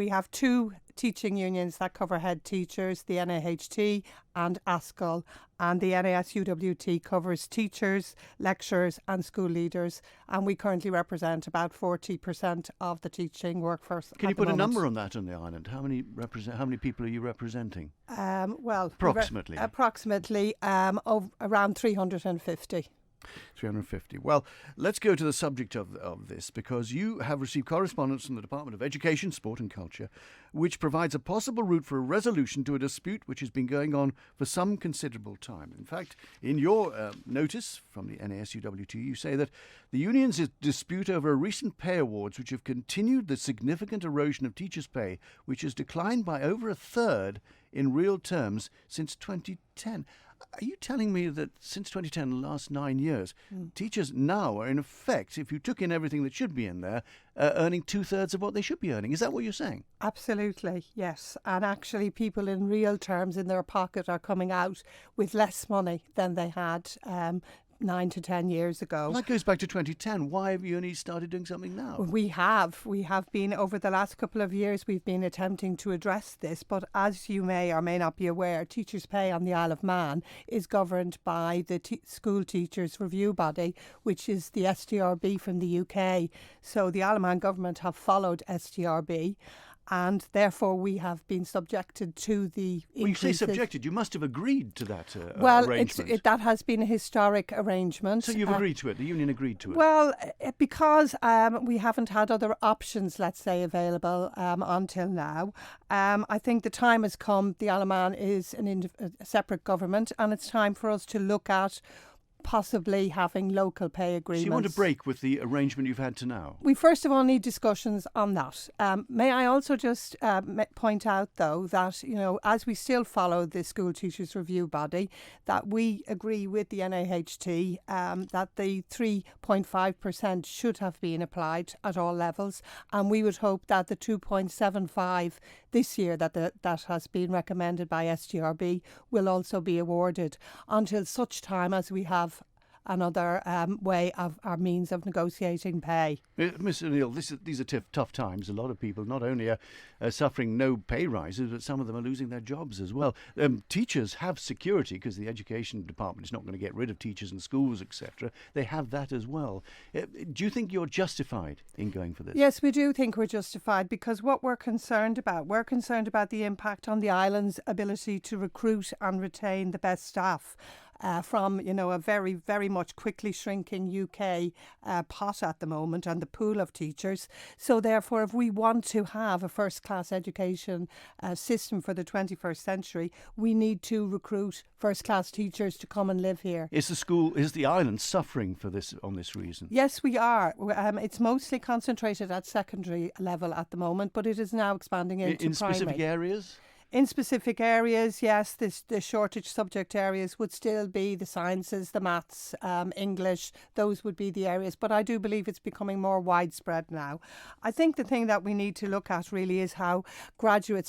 we have two teaching unions that cover head teachers, the NAHT and ASCL, and the NASUWT covers teachers, lecturers and school leaders, and we currently represent about 40% of the teaching workforce. Can you put a number on that on the island? How many people are you representing? Approximately around 350. 350. Well, let's go to the subject of this, because you have received correspondence from the Department of Education, Sport and Culture, which provides a possible route for a resolution to a dispute which has been going on for some considerable time. In fact, in your notice from the NASUWT, you say that the unions dispute over a recent pay awards which have continued the significant erosion of teachers' pay, which has declined by over a third in real terms since 2010. Are you telling me that since 2010, the last 9 years, teachers now are in effect, if you took in everything that should be in there, earning 2/3 of what they should be earning? Is that what you're saying? Absolutely, yes. And actually people in real terms in their pocket are coming out with less money than they had 9 to 10 years ago. Well, that goes back to 2010. Why have you only started doing something now? We have been, over the last couple of years, we've been attempting to address this, but as you may or may not be aware, teachers' pay on the Isle of Man is governed by the School Teachers Review Body, which is the STRB from the UK. So the Isle of Man government have followed STRB, and therefore we have been subjected to the increases. When you say subjected, you must have agreed to that arrangement. That has been a historic arrangement. So you've agreed to it, the union agreed to it? Well, because we haven't had other options, let's say, available until now. I think the time has come. The Isle of Man is a separate government, and it's time for us to look at possibly having local pay agreements. So you want to break with the arrangement you've had to now? We first of all need discussions on that. May I also just point out, though, that, you know, as we still follow the School Teachers Review Body, that we agree with the NAHT that the 3.5% should have been applied at all levels, and we would hope that the 2.75 this year that has been recommended by STRB will also be awarded, until such time as we have another way of our means of negotiating pay. Ms O'Neill, these are tough times. A lot of people not only are suffering no pay rises, but some of them are losing their jobs as well. Teachers have security because the Education Department is not going to get rid of teachers in schools, etc. They have that as well. Do you think you're justified in going for this? Yes, we do think we're justified, because what we're concerned about the impact on the island's ability to recruit and retain the best staff. From, you know, a very, very much quickly shrinking UK pot at the moment, and the pool of teachers. So therefore, if we want to have a first-class education system for the 21st century, we need to recruit first-class teachers to come and live here. Is the island suffering for this on this reason? Yes, we are. It's mostly concentrated at secondary level at the moment, but it is now expanding into primary. In specific areas? In specific areas, yes, the shortage subject areas would still be the sciences, the maths, English. Those would be the areas. But I do believe it's becoming more widespread now. I think the thing that we need to look at really is how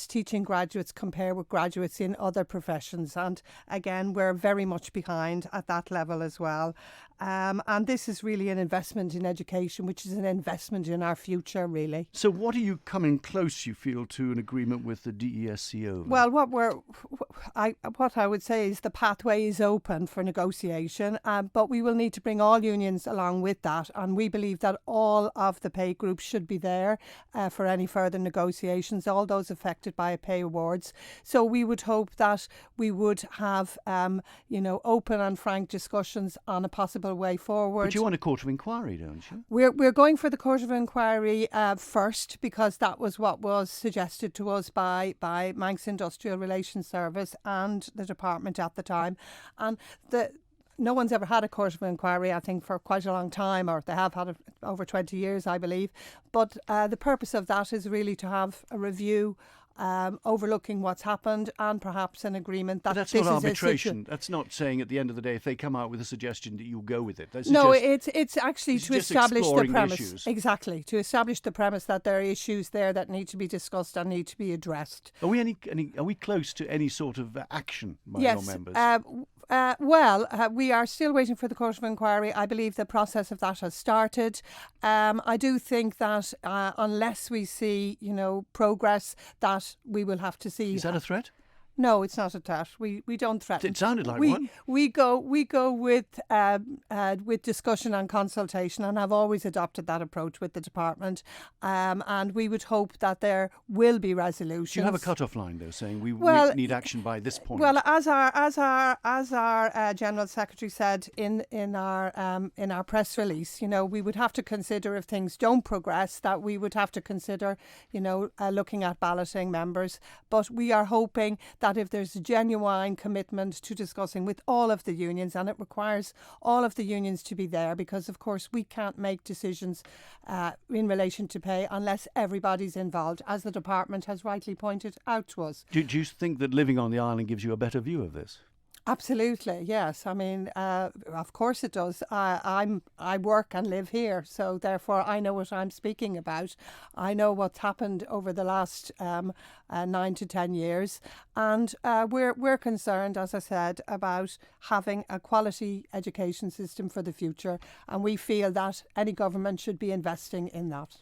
teaching graduates compare with graduates in other professions. And again, we're very much behind at that level as well. And this is really an investment in education, which is an investment in our future, really. So what are you coming close, you feel, to an agreement with the DESC over? Well, what I would say is the pathway is open for negotiation, but we will need to bring all unions along with that. And we believe that all of the pay groups should be there for any further negotiations, all those affected by pay awards. So we would hope that we would have, open and frank discussions on a possible way forward. But you want a court of inquiry, don't you? We're going for the court of inquiry first, because that was what was suggested to us by Manx Industrial Relations Service and the department at the time. And no one's ever had a court of inquiry, I think, for quite a long time, or they have had it over 20 years, I believe. But the purpose of that is really to have a review overlooking what's happened, and perhaps an agreement that but that's this not is arbitration. That's not saying at the end of the day, if they come out with a suggestion, that you'll go with it. No, it's actually to establish the premise. Issues. Exactly, to establish the premise that there are issues there that need to be discussed and need to be addressed. Are we close to any sort of action by yes, your members? We are still waiting for the Court of Inquiry. I believe the process of that has started. I do think that unless we see, progress, that we will have to see. Is that a threat? No, it's not a threat. We don't threaten. It sounded like one. We go with discussion and consultation, and have always adopted that approach with the department. And we would hope that there will be resolutions. Do you have a cut-off line though, saying we need action by this point? Well, as our General Secretary said in our press release, we would have to consider, if things don't progress, that we would have to consider, looking at balloting members. But we are hoping that if there's a genuine commitment to discussing with all of the unions, and it requires all of the unions to be there, because of course we can't make decisions in relation to pay unless everybody's involved, as the department has rightly pointed out to us. Do you think that living on the island gives you a better view of this? Absolutely, yes. I mean, of course it does. I work and live here, so therefore I know what I'm speaking about. I know what's happened over the last 9 to 10 years, and we're concerned, as I said, about having a quality education system for the future, and we feel that any government should be investing in that.